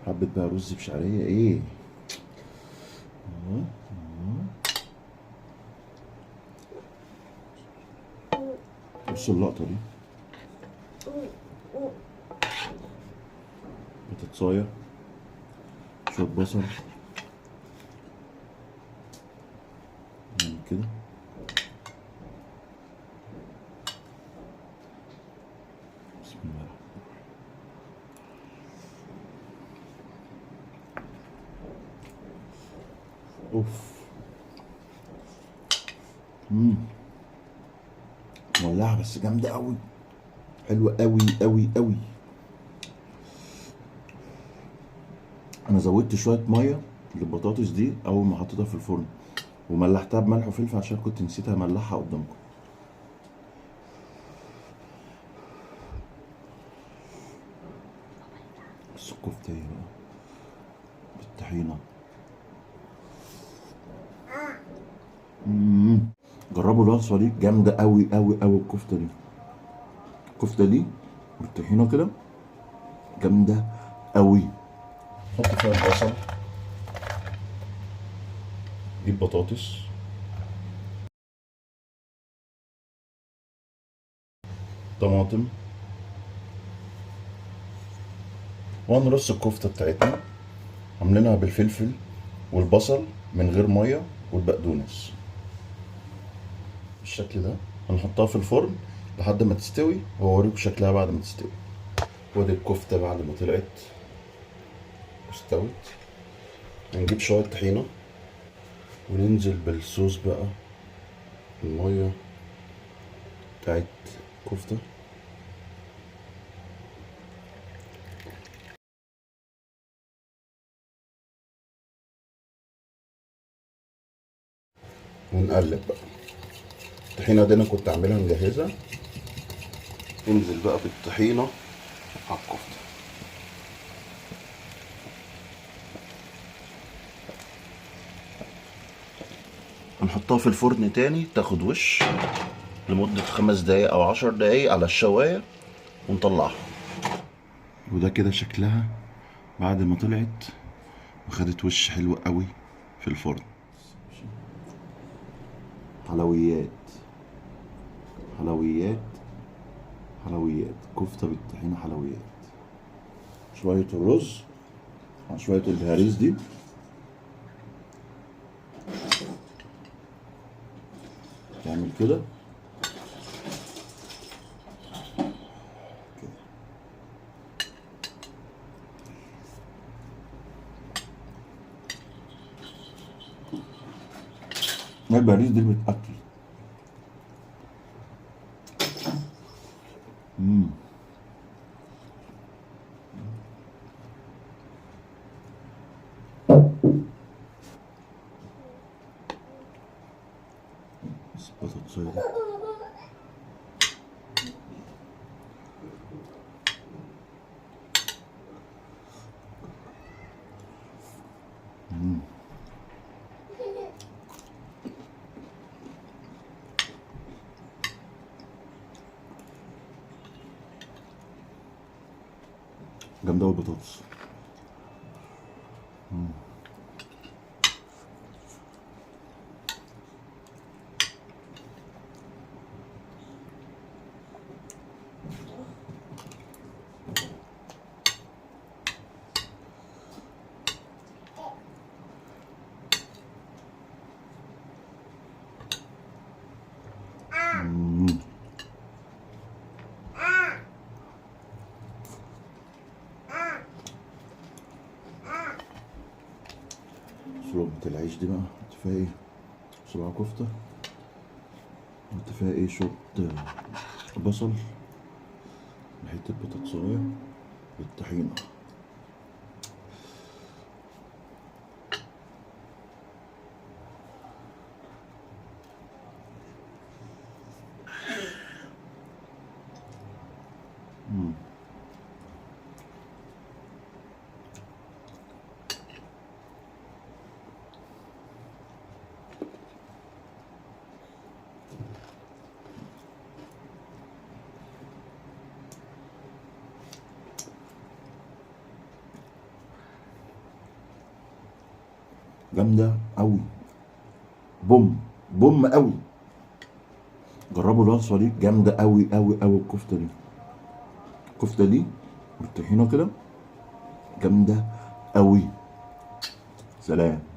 حبة بقى رز بشعرية ايه. بص اللقطة دي، بتتصاير شوية بصل يعني كده. بسم الله. اوف. مولعة بس جامدة قوي، حلوة قوي قوي قوي. انا زودت شوية مية للبطاطس دي اول ما حطيتها في الفرن، وملحتها بملح وفلفل عشان كنت نسيت املحها قدامكم. بس الكفتة ايه بقى بالطحينة. جربوا الوصفة دي جامدة قوي قوي قوي. الكفتة دي، الكفتة دي بالطحينة كده جامدة قوي. حط فيها البصل، جيب بطاطس، طماطم، وهنرص الكفتة بتاعتنا عاملينها بالفلفل والبصل من غير مية والبقدونس بالشكل ده. هنحطها في الفرن لحد ما تستوي وأوريكم شكلها بعد ما تستوي. ودي الكفتة بعد ما طلعت واستوت. هنجيب شوية طحينة وننزل بالصوص بقى، المية بتاعت الكفتة. ونقلب بقى. الطحينة دي أنا كنت عاملها مجهزة. انزل بقى بالطحينة على الكفتة. هنحطها في الفرن تاني تاخد وش لمدة 5 دقايق أو 10 دقايق على الشواية ونطلعها. وده كده شكلها بعد ما طلعت وخدت وش حلو قوي في الفرن. حلويات حلويات حلويات، كفتة بالطحينة حلويات. شوية الرز مع شوية البهاريز دي، تعمل كده البهاريز دي بتأكل. بس البطاطسية دي جامدة أوي البطاطس. شربة العيش دي بقى حط فيها ايه؟ صباع كفتة، حط فيها ايه؟ شوط بصل وحتة بطاطساية بالطحينة. جامده قوي. بوم بوم قوي. جربوا الوصفه دي، جامده قوي قوي قوي. الكفته دي، الكفته دي بالطحينه كده جامده قوي. سلام.